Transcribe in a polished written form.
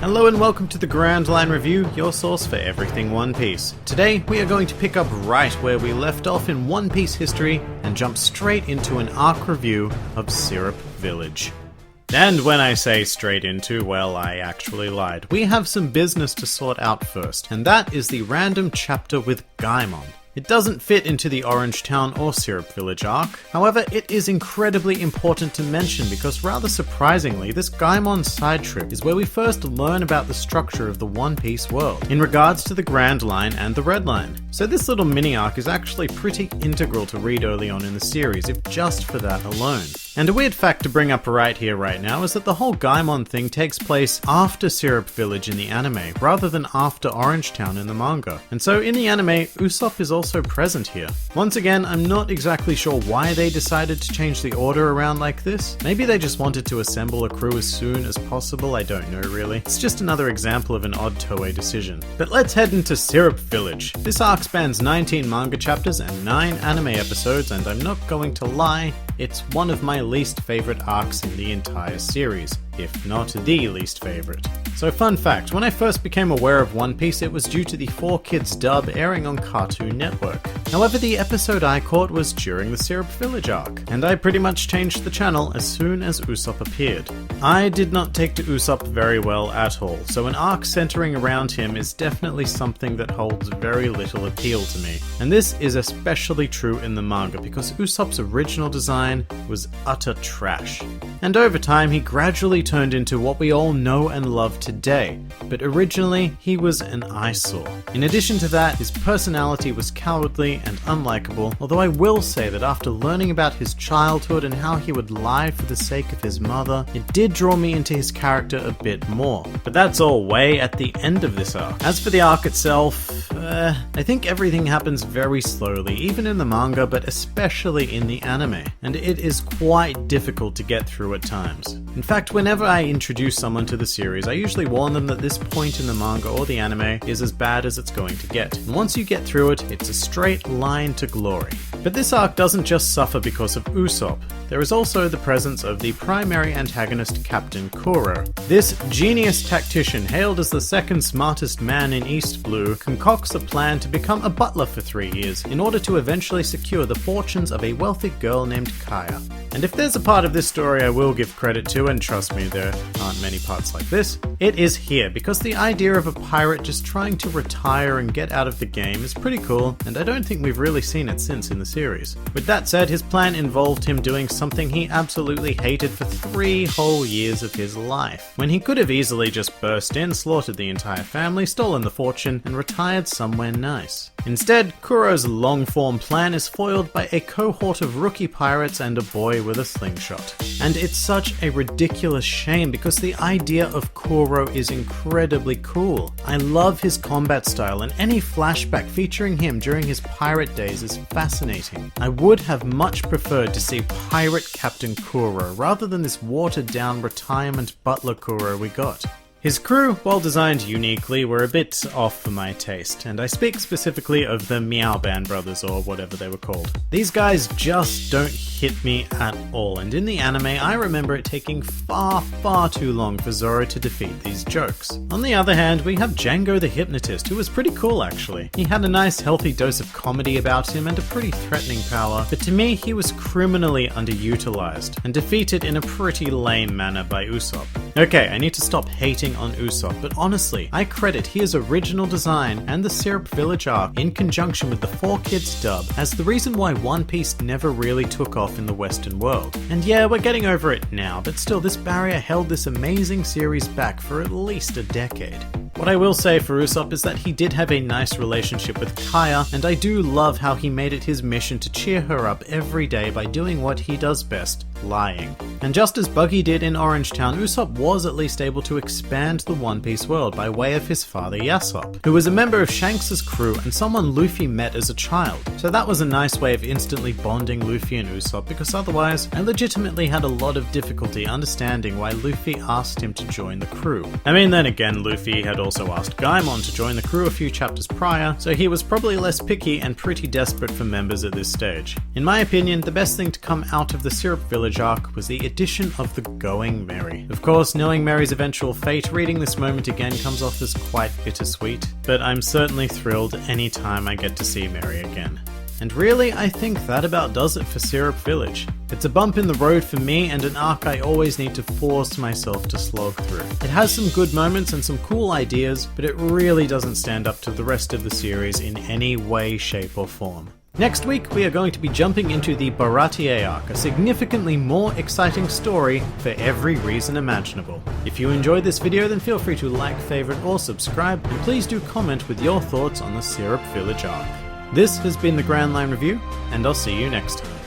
Hello and welcome to the Grand Line Review, your source for everything One Piece. Today we are going to pick up right where we left off in One Piece history and jump straight into an arc review of Syrup Village. And when I say straight into, well, I actually lied. We have some business to sort out first, and that is the random chapter with Gaimon. It doesn't fit into the Orange Town or Syrup Village arc, however it is incredibly important to mention because rather surprisingly this Gaimon side trip is where we first learn about the structure of the One Piece world, in regards to the Grand Line and the Red Line. So this little mini arc is actually pretty integral to read early on in the series, if just for that alone. And a weird fact to bring up right here right now is that the whole Gaimon thing takes place after Syrup Village in the anime, rather than after Orange Town in the manga. And so in the anime, Usopp is also present here. Once again, I'm not exactly sure why they decided to change the order around like this. Maybe they just wanted to assemble a crew as soon as possible, I don't know really. It's just another example of an odd Toei decision. But let's head into Syrup Village. This arc spans 19 manga chapters and 9 anime episodes, and I'm not going to lie, it's one of my least favorite arcs in the entire series, if not the least favorite. So fun fact, when I first became aware of One Piece it was due to the 4Kids dub airing on Cartoon Network. However, the episode I caught was during the Syrup Village arc, and I pretty much changed the channel as soon as Usopp appeared. I did not take to Usopp very well at all, so an arc centering around him is definitely something that holds very little appeal to me. And this is especially true in the manga because Usopp's original design was utter trash. And over time he gradually turned into what we all know and love today, but originally he was an eyesore. In addition to that, his personality was cowardly and unlikable, although I will say that after learning about his childhood and how he would lie for the sake of his mother, it did draw me into his character a bit more. But that's all way at the end of this arc. As for the arc itself, I think everything happens very slowly, even in the manga, but especially in the anime, and it is quite difficult to get through at times. In fact, whenever I introduce someone to the series, I usually warn them that this point in the manga or the anime is as bad as it's going to get, and once you get through it, it's a straight line to glory. But this arc doesn't just suffer because of Usopp. There is also the presence of the primary antagonist, Captain Kuro. This genius tactician, hailed as the second smartest man in East Blue, concocts a plan to become a butler for 3 years in order to eventually secure the fortunes of a wealthy girl named Kaya. And if there's a part of this story I will give credit to, and trust me, there aren't many parts like this, it is here, because the idea of a pirate just trying to retire and get out of the game is pretty cool, and I don't think we've really seen it since in the series. With that said, his plan involved him doing something he absolutely hated for 3 whole years of his life, when he could have easily just burst in, slaughtered the entire family, stolen the fortune, and retired somewhere nice. Instead, Kuro's long-form plan is foiled by a cohort of rookie pirates and a boy with a slingshot. And it's such a ridiculous shame because the idea of Kuro is incredibly cool. I love his combat style, and any flashback featuring him during his pirate days is fascinating. I would have much preferred to see Pirate Captain Kuro rather than this watered-down retirement butler Kuro we got. His crew, while designed uniquely, were a bit off for my taste, and I speak specifically of the Meow Band brothers, or whatever they were called. These guys just don't hit me at all, and in the anime I remember it taking far too long for Zoro to defeat these jokes. On the other hand, we have Django the Hypnotist, who was pretty cool actually. He had a nice healthy dose of comedy about him and a pretty threatening power, but to me he was criminally underutilized, and defeated in a pretty lame manner by Usopp. Okay, I need to stop hating on Usopp, but honestly, I credit his original design and the Syrup Village arc in conjunction with the 4Kids dub as the reason why One Piece never really took off in the Western world. And yeah, we're getting over it now, but still this barrier held this amazing series back for at least a decade. What I will say for Usopp is that he did have a nice relationship with Kaya, and I do love how he made it his mission to cheer her up every day by doing what he does best, lying. And just as Buggy did in Orange Town, Usopp was at least able to expand the One Piece world by way of his father Yasopp, who was a member of Shanks' crew and someone Luffy met as a child. So that was a nice way of instantly bonding Luffy and Usopp, because otherwise I legitimately had a lot of difficulty understanding why Luffy asked him to join the crew. I mean, then again, Luffy had also asked Gaimon to join the crew a few chapters prior, so he was probably less picky and pretty desperate for members at this stage. In my opinion, the best thing to come out of the Syrup Village arc was the addition of the Going Merry. Of course, knowing Merry's eventual fate, reading this moment again comes off as quite bittersweet, but I'm certainly thrilled anytime I get to see Merry again. And really, I think that about does it for Syrup Village. It's a bump in the road for me and an arc I always need to force myself to slog through. It has some good moments and some cool ideas, but it really doesn't stand up to the rest of the series in any way, shape or form. Next week, we are going to be jumping into the Baratie arc, a significantly more exciting story for every reason imaginable. If you enjoyed this video, then feel free to like, favorite or subscribe, and please do comment with your thoughts on the Syrup Village arc. This has been the Grand Line Review, and I'll see you next time.